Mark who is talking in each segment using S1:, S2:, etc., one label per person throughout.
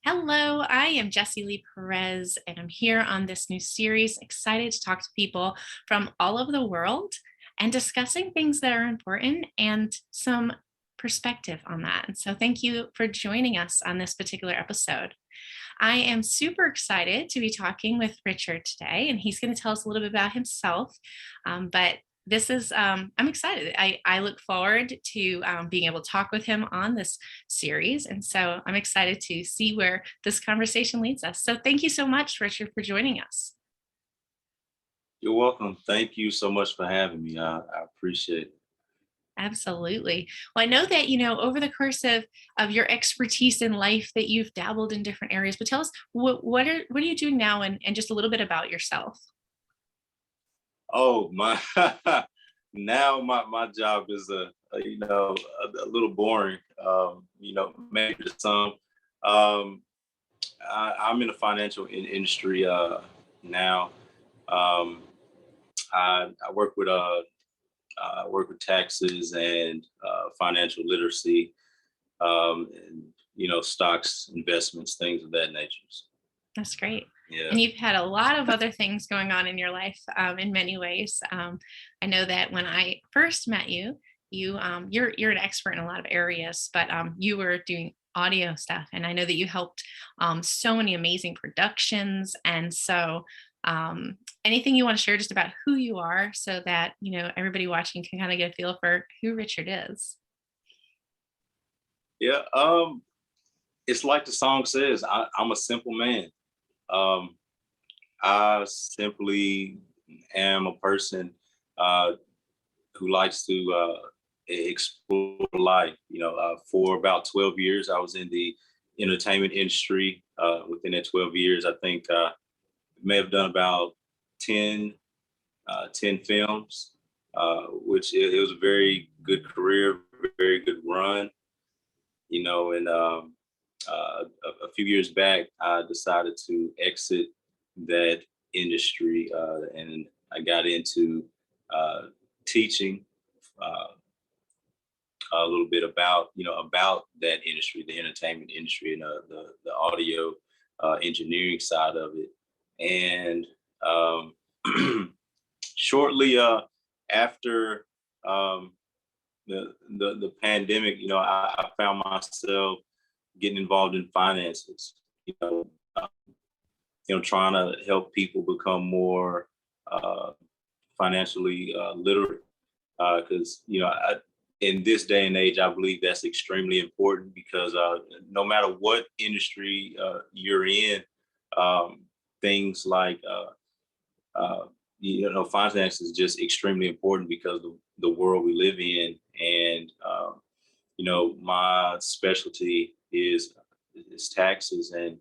S1: Hello, I am Jessie Lee Perez, and I'm here on this new series. Excited to talk to people from all over the world and discussing things that are important and some perspective on that. And so, thank you for joining us on this particular episode. I am super excited to be talking with Richard today, and he's going to tell us a little bit about himself. But this is, I'm excited. I look forward to being able to talk with him on this series. And so I'm excited to see where this conversation leads us. So thank you so much, Richard, for joining us.
S2: You're welcome. Thank you so much for having me. I appreciate it.
S1: Absolutely. Well, I know that, over the course of your expertise in life that you've dabbled in different areas, but tell us what are you doing now and just a little bit about yourself.
S2: Oh my! Now my job is a little boring. Maybe to some. Um, I'm in the financial industry now. Um, I work with taxes and financial literacy, and stocks, investments, things of that nature.
S1: That's great.
S2: Yeah.
S1: And you've had a lot of other things going on in your life in many ways. I know that when I first met you, you're an expert in a lot of areas, but you were doing audio stuff, and I know that you helped so many amazing productions. And so, anything you want to share just about who you are, so that everybody watching can kind of get a feel for who Richard is.
S2: Yeah. It's like the song says, I'm a simple man. Um, I simply am a person uh, who likes to explore life. For about 12 years, I was in the entertainment industry. Within that 12 years, I think may have done about 10, 10 films, which it was a very good career, very good run. And a few years back, I decided to exit that industry, and I got into teaching uh, a little bit about that industry, the entertainment industry, and the audio engineering side of it. And shortly after um, the pandemic, I found myself getting involved in finances. You know, uh, trying to help people become more uh, financially literate. Because in this day and age, I believe that's extremely important because no matter what industry you're in, um, things like uh, finance is just extremely important because of the world we live in. And my specialty is taxes, and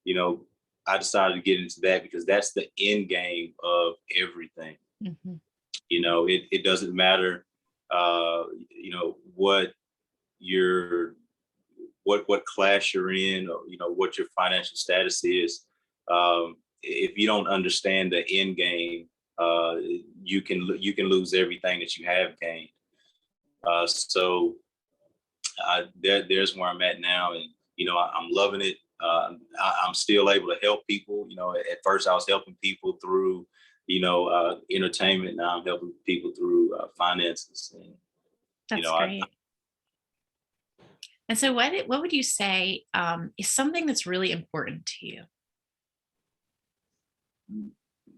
S2: you know, I decided to get into that because that's the end game of everything.
S1: Mhm.
S2: It doesn't matter, what your what class you're in, or what your financial status is. If you don't understand the end game, you can lose everything that you have gained. So there's where I'm at now, and I'm loving it. I'm still able to help people. At first I was helping people through, entertainment. Now I'm helping people through finances, and
S1: That's
S2: I
S1: great. And so, what would you say is something that's really important to you?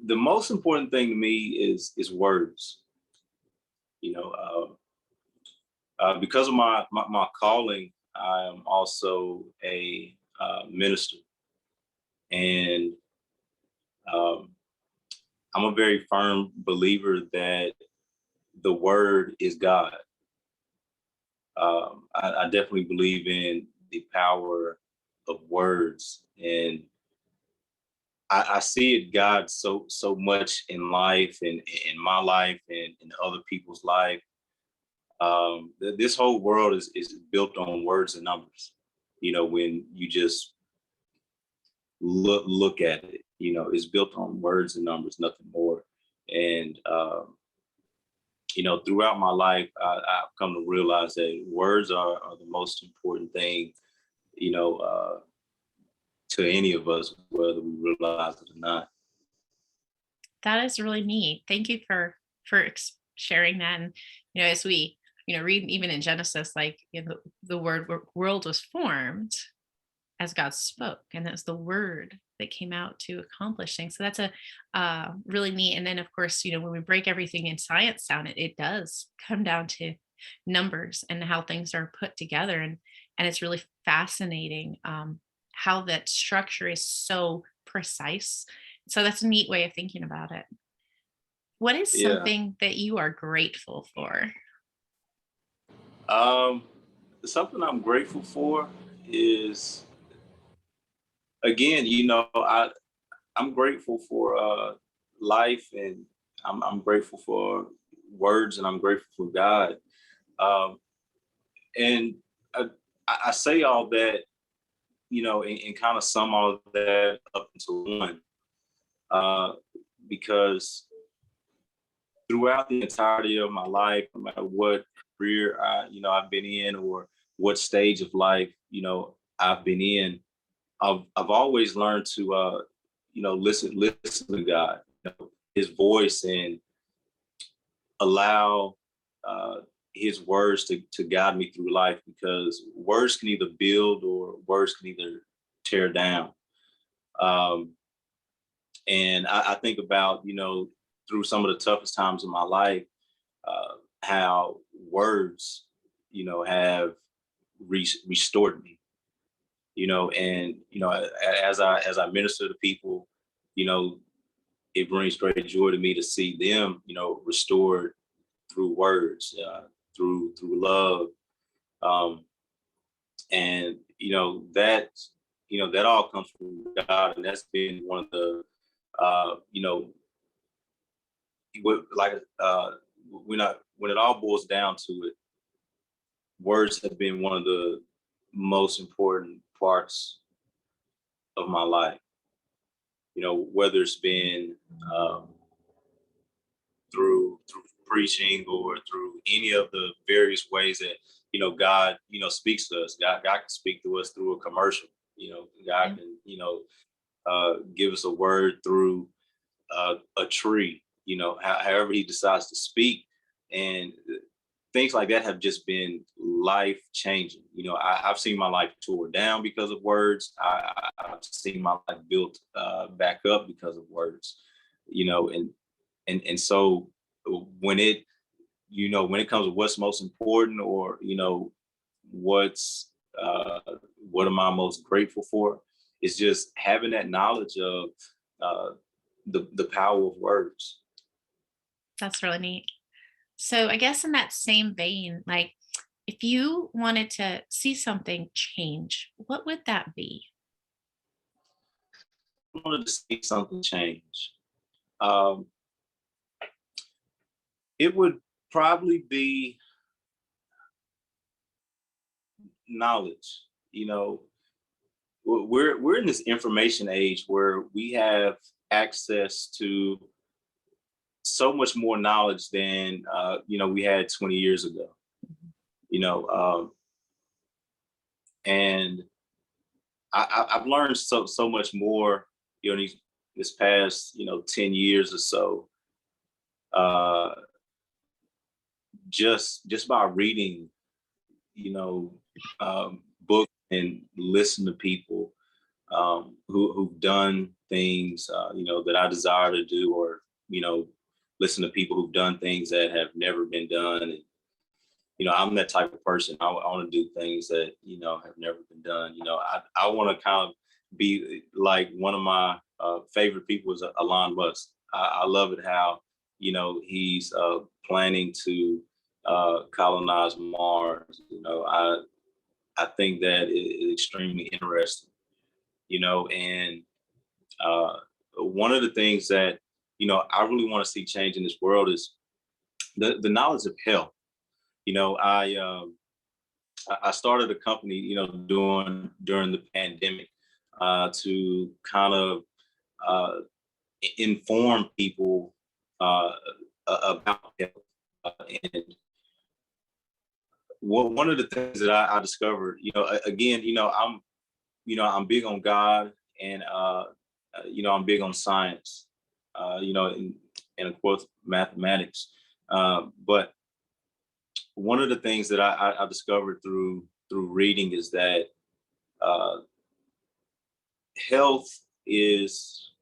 S2: the most important thing to me is words. You know, because of my calling, I am also a minister, and um, I'm a very firm believer that the word is God. I definitely believe in the power of words, and I see it God so much in life, and in my life, and in other people's life. This whole world is built on words and numbers. When you just look at it, it's built on words and numbers, nothing more. And throughout my life, I've come to realize that words are the most important thing. You know, uh, to any of us, whether we realize it or not.
S1: That is really neat. Thank you for sharing that. And as we read even in Genesis, like the world was formed as God spoke, and that's the word that came out to accomplish things. So that's a really neat. And then, of course, when we break everything in science down, it does come down to numbers and how things are put together, and it's really fascinating how that structure is so precise. So that's a neat way of thinking about it. What is
S2: Yeah.
S1: something that you are grateful for?
S2: Um, Something I'm grateful for is, again, I'm grateful for life, and I'm grateful for words, and I'm grateful for God. Um, and I say all that, and kind of sum all of that up into one, uh, because throughout the entirety of my life, no matter what career I've been in, or what stage of life, I've been in, I've always learned to listen to God, His voice, and allow uh, His words to guide me through life, because words can either build or words can either tear down. Um, and I think about, through some of the toughest times of my life, how words, have restored me, and as I minister to people, you know, it brings great joy to me to see them, restored through words, through love, um, and that all comes from God, and that's been one of the, you know, like when it all boils down to it, words have been one of the most important parts of my life. Whether it's been um, through preaching, or through any of the various ways that God speaks to us. God can speak to us through a commercial. God
S1: Yeah.
S2: can give us a word through a tree. However He decides to speak, and things like that have just been life changing. I've seen my life tore down because of words. I've seen my life built back up because of words. And so when it comes to what's most important, or what's what am I most grateful for, it's just having that knowledge of uh, the power of words.
S1: That's really neat. So I guess in that same vein, like if you wanted to see something change, what would that be?
S2: I wanted to see something change. Um, it would probably be knowledge. We're in this information age where we have access to so much more knowledge than we had 20 years ago. You know, um, and I've learned so much more. This past 10 years or so, uh, just by reading books, and listen to people who've done things that I desire to do, or you know listen to people who've done things that have never been done. And I'm that type of person. I want to do things that have never been done. I want to kind of be like, one of my favorite people is Elon Musk. I love it how he's planning to colonize Mars. I think that is extremely interesting. And uh, one of the things that I really want to see change in this world is the knowledge of health. You know, I started a company, during the pandemic, to kind of uh, inform people uh, about health. And one of the things that I discovered, again, I'm big on God. and I'm big on science, and of course mathematics. But one of the things that I discovered through reading is that uh, health is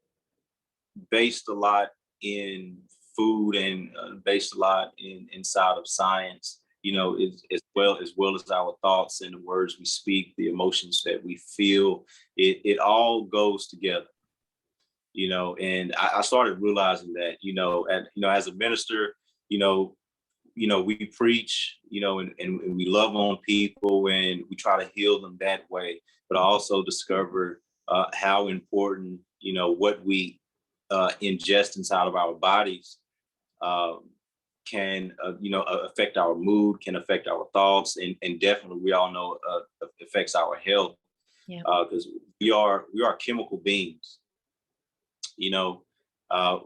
S2: based a lot in food and based a lot inside of science. As well as our thoughts and the words we speak, the emotions that we feel. It all goes together. And I started realizing that, as a minister, you know, we preach, and we love on people and we try to heal them that way. But I also discovered how important, what we ingest inside of our bodies um, can, affect our mood, can affect our thoughts, and definitely we all know affects our health
S1: Yeah.
S2: because we are chemical beings. you know uh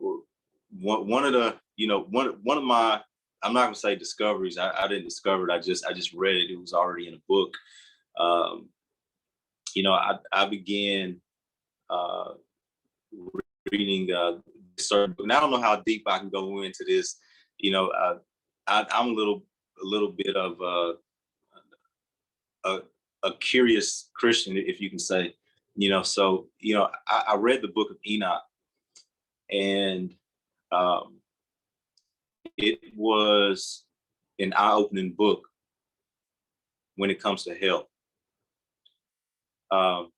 S2: one of the one of my, I'm not gonna say discoveries. I didn't discover it. I just read it. It was already in a book. um I began uh reading certain book, and I don't know how deep I can go into this. I'm a little bit of a, a curious Christian, if you can say. So I read the book of Enoch, and um it was an eye-opening book when it comes to health. Um,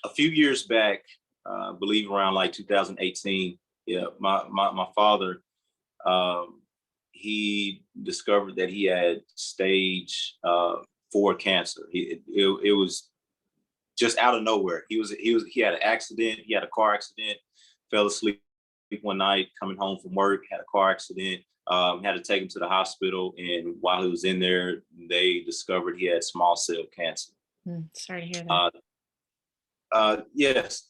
S2: a few years back, I believe around like 2018, yeah, my father, um, he discovered that he had stage 4 cancer. It was just out of nowhere. He had an accident. He had a car accident, fell asleep one night coming home from work, had a car accident. Had to take him to the hospital, and while he was in there, they discovered he had small cell cancer.
S1: Sorry to hear that.
S2: Yes,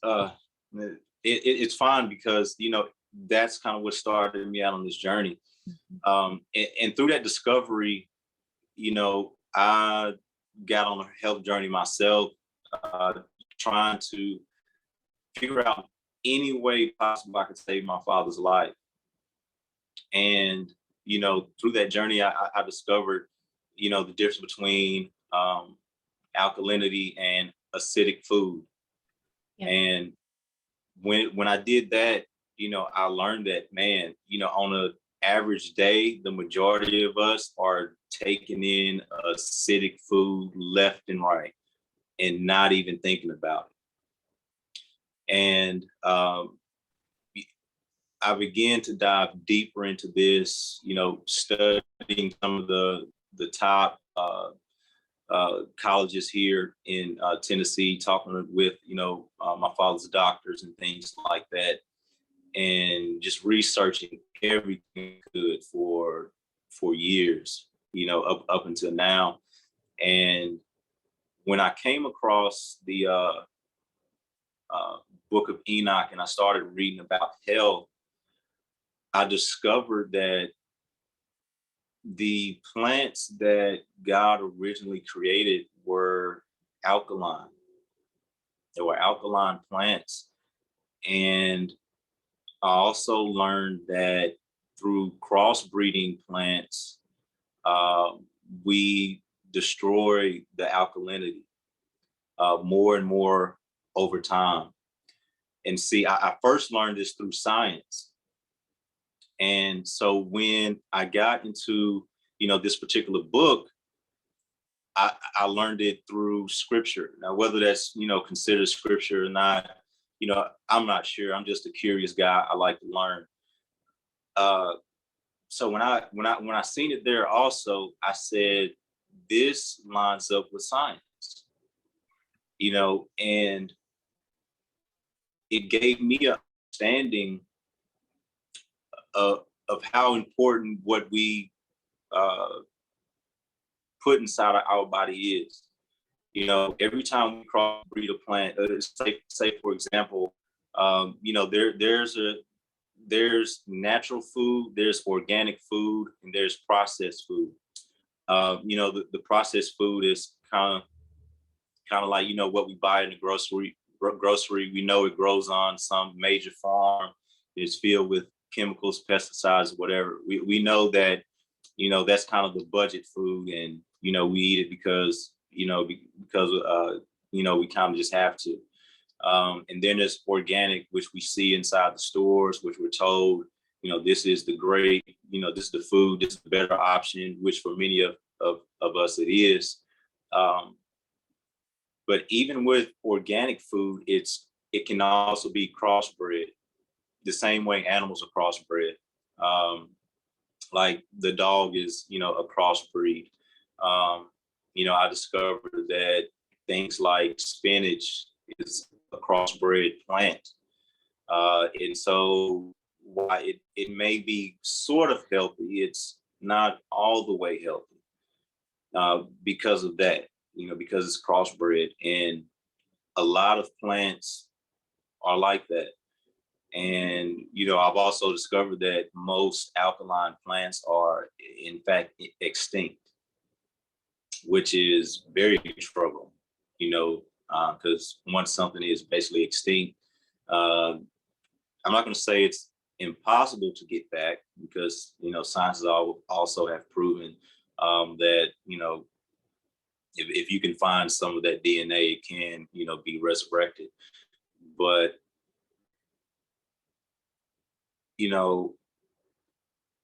S2: it's fine because that's kind of what started me out on this journey.
S1: Mhm.
S2: And through that discovery, I got on a health journey myself, uh, trying to figure out any way possible I could save my father's life. And through that journey, I discovered the difference between alkalinity and acidic food.
S1: Yeah.
S2: And when I did that, I learned that, man, on a average day, the majority of us are taking in acidic food left and right and not even thinking about it. And I began to dive deeper into this, studying some of the top colleges here in Tennessee, talking with my father's doctors and things like that, and just researching everything I could for years, up until now. And when I came across the uh, book of Enoch and I started reading about health, I discovered that the plants that God originally created were alkaline. They were alkaline plants. And I also learned that through crossbreeding plants, uh, we destroy the alkalinity more and more over time. And see, I first learned this through science. And so when I got into, this particular book, I learned it through scripture. Now, whether that's, considered scripture or not, I'm not sure. I'm just a curious guy. I like to learn. Uh, so when I seen it there also, I said, this lines up with science, and it gave me a understanding of how important what we uh, put inside of our body is. Every time we crossbreed a plant, say for example, there's natural food, there's organic food, and there's processed food. The processed food is kind of like what we buy in the grocery. We know it grows on some major farm. It's filled with chemicals, pesticides, whatever. We know that, that's kind of the budget food, and we eat it because we kind of just have to. And then there's organic, which we see inside the stores, which we're told, this is the great, this is the food, this is the better option, which for many of us it is. But even with organic food, it can also be crossbred, the same way animals are crossbred. Like the dog is, a crossbreed. I discovered that things like spinach is a crossbred plant. And so while it may be sort of healthy, it's not all the way healthy because of that, because it's crossbred. And a lot of plants are like that. And, I've also discovered that most alkaline plants are, in fact, extinct, which is very troubling, because once something is basically extinct, I'm not going to say it's impossible to get back, because, science also have proven that, if you can find some of that DNA, it can, be resurrected. But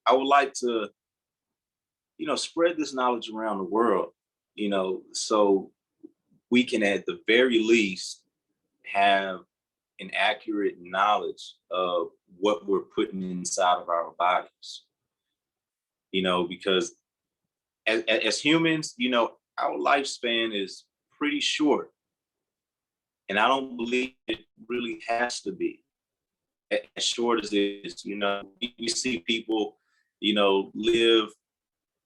S2: I would like to, spread this knowledge around the world, so we can at the very least have an accurate knowledge of what we're putting inside of our bodies, because as humans, our lifespan is pretty short. And I don't believe it really has to be as short as it is. We see people, live,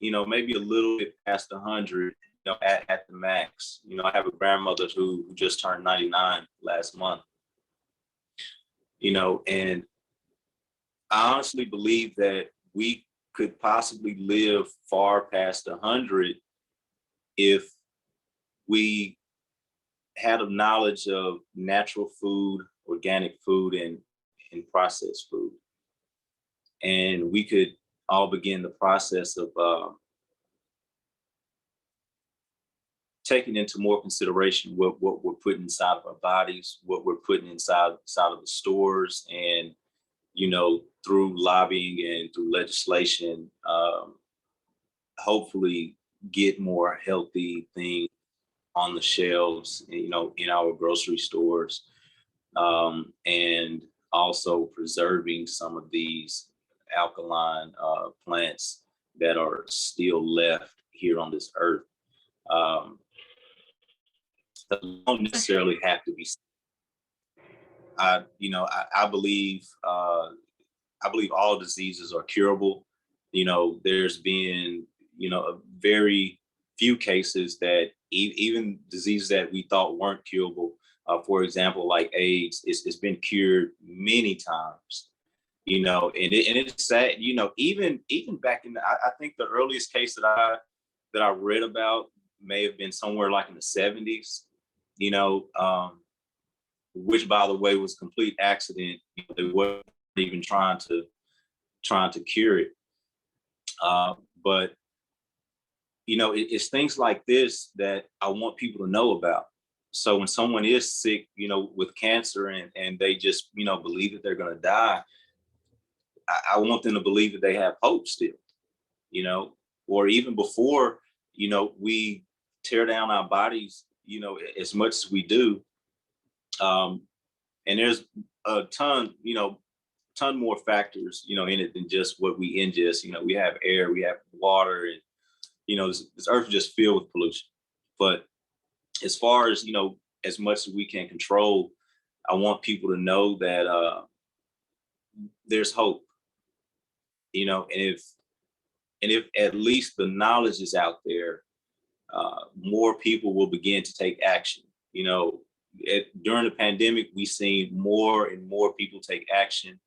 S2: maybe a little bit past 100, at the max. I have a grandmother who just turned 99 last month, and I honestly believe that we could possibly live far past 100 if we had a knowledge of natural food, organic food, and processed food. And we could all begin the process of taking into more consideration what we're putting inside of our bodies, what we're putting inside of the stores, and through lobbying and through legislation, hopefully get more healthy things on the shelves, in our grocery stores, and also preserving some of these alkaline plants that are still left here on this earth. That don't necessarily have to be. I believe all diseases are curable. There's been a very few cases that even diseases that we thought weren't curable, for example, like AIDS, it's been cured many times. And it's sad. Even back in I think the earliest case that I read about may have been somewhere like in the 70s. Which, by the way, was a complete accident. They weren't even trying to cure it. But it's things like this that I want people to know about. So when someone is sick, with cancer, and they just, believe that they're going to die, I want them to believe that they have hope still, or even before, we tear down our bodies, as much as we do. And there's a ton more factors, in it than just what we ingest. We have air, we have water, and, this earth is just filled with pollution. But as far as, as much as we can control, I want people to know that there's hope, and if at least the knowledge is out there, more people will begin to take action. During the pandemic, we've seen more and more people take action.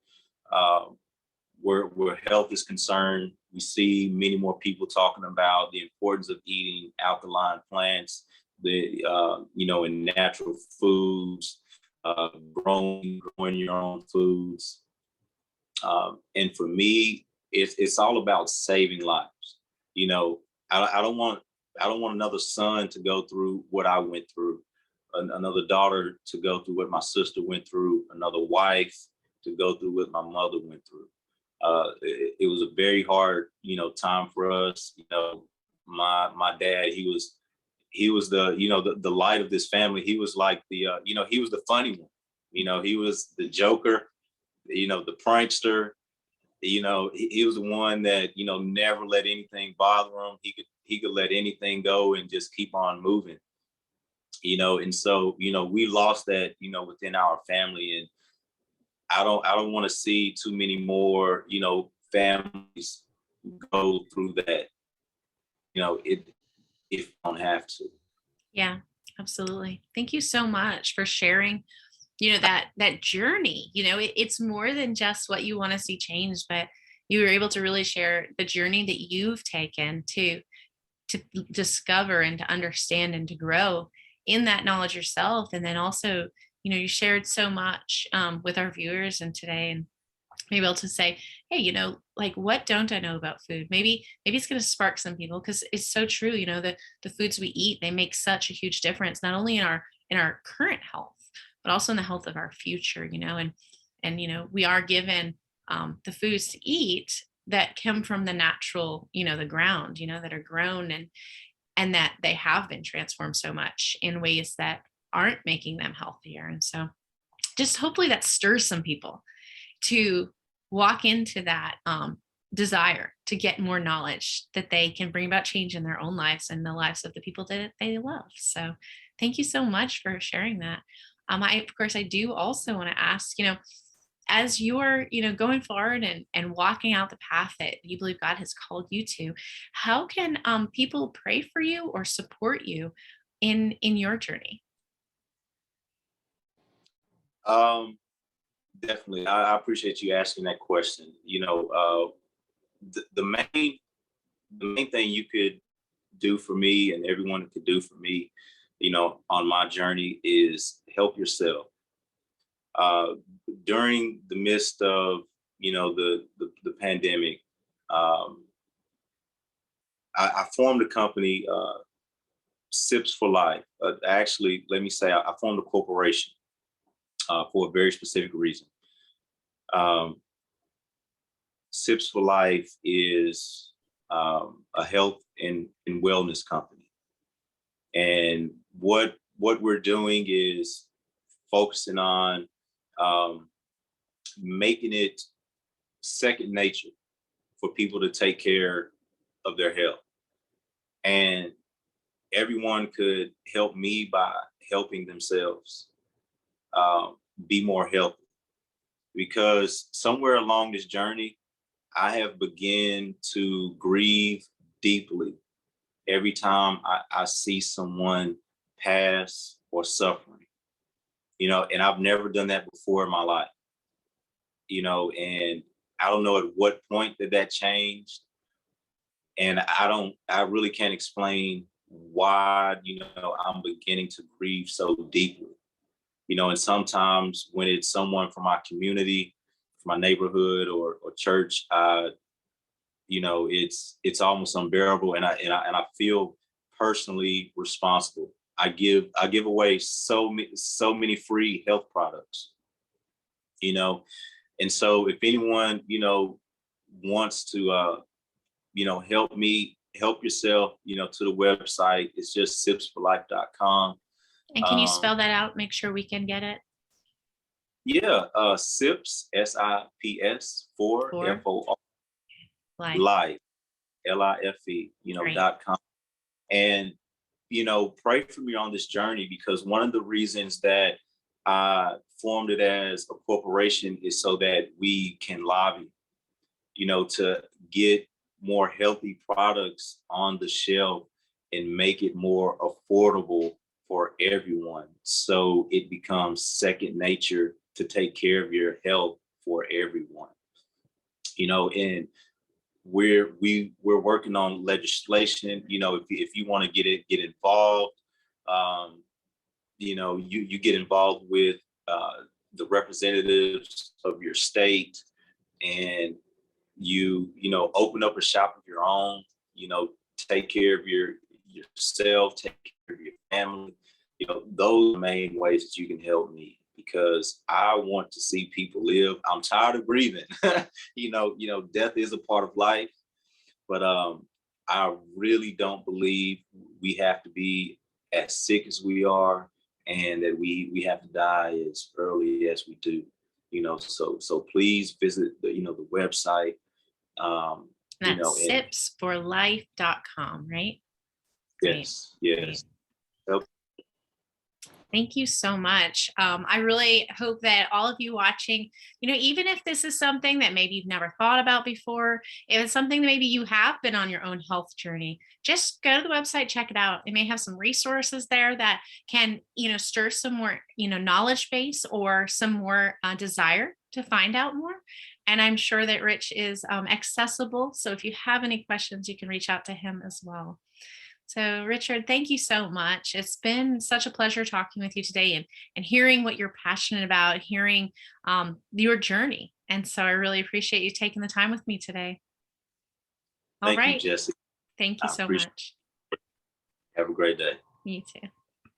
S2: Where health is concerned, we see many more people talking about the importance of eating alkaline plants, and natural foods, growing your own foods. And for me, it's all about saving lives. You know, I don't want another son to go through what I went through, another daughter to go through what my sister went through, another wife to go through what my mother went through. It was a very hard, time for us. My dad, he was the, the light of this family. He was like the, he was the funny one. He was the joker, the prankster. He was the one that, never let anything bother him. He could let anything go and just keep on moving. And so, we lost that, within our family. And I don't want to see too many more, families go through that, it if you don't have to.
S1: Yeah, absolutely. Thank you so much for sharing, that journey. It's more than just what you want to see change, but you were able to really share the journey that you've taken to discover and to understand and to grow in that knowledge yourself. And then also, you shared so much with our viewers and today, and maybe able to say, hey, like, what don't I know about food? Maybe it's going to spark some people, because it's so true. The foods we eat, they make such a huge difference, not only in our current health, but also in the health of our future. And we are given the foods to eat that come from the natural, the ground, that are grown, and that they have been transformed so much in ways that aren't making them healthier. And so just hopefully that stirs some people to walk into that desire to get more knowledge that they can bring about change in their own lives and the lives of the people that they love. So thank you so much for sharing that. Of course, I do also want to ask, as you're, going forward and walking out the path that you believe God has called you to, how can people pray for you or support you in your journey?
S2: Um, Definitely. I appreciate you asking that question. The main thing you could do for me and everyone could do for me, on my journey is help yourself. Uh, During the midst of, the pandemic, um, I formed a company, Sips for Life. Actually, let me say, I formed a corporation for a very specific reason. Um, Sips for Life is a health and wellness company, and what we're doing is focusing on um, making it second nature for people to take care of their health, and everyone could help me by helping themselves be more healthy. Because somewhere along this journey, I have begun to grieve deeply every time I see someone pass or suffering, and I've never done that before in my life, and I don't know at what point that changed. And I really can't explain why, I'm beginning to grieve so deeply, and sometimes when it's someone from my community, from my neighborhood or church, it's almost unbearable, and I feel personally responsible. I give away so many free health products, you know, and so if anyone wants to help me help yourself, to the website, it's just sipsforlife.com.
S1: And can you spell that out? Make sure we can get it.
S2: Yeah, SIPS, SIPS, for
S1: For
S2: FOR,
S1: life.
S2: life, LIFE,
S1: Great.
S2: .com. And, pray for me on this journey, because one of the reasons that I formed it as a corporation is so that we can lobby, to get more healthy products on the shelf and make it more affordable for everyone. So it becomes second nature to take care of your health for everyone. And we're working on legislation. If you want to get involved, you get involved with the representatives of your state, and you know, open up a shop of your own, you know, take care of yourself, take care of your family. You know, those are the main ways that you can help me, because I want to see people live. I'm tired of grieving. Death is a part of life, but I really don't believe we have to be as sick as we are, and that we have to die as early as we do. So please visit the website.
S1: And that's
S2: And
S1: sipsforlife.com, right? Great.
S2: yes,
S1: Great.
S2: yes. Yep.
S1: Thank you so much. I really hope that all of you watching, even if this is something that maybe you've never thought about before, if it's something that maybe you have been on your own health journey, just go to the website, check it out. It may have some resources there that can, stir some more, knowledge base or some more desire to find out more. And I'm sure that Rich is accessible. So if you have any questions, you can reach out to him as well. So, Richard, thank you so much. It's been such a pleasure talking with you today and hearing what you're passionate about, hearing your journey. And so I really appreciate you taking the time with me today. All
S2: Thank you,
S1: right.
S2: Jesse.
S1: Thank you
S2: I
S1: so
S2: appreciate
S1: much.
S2: it. Have a great day.
S1: You too.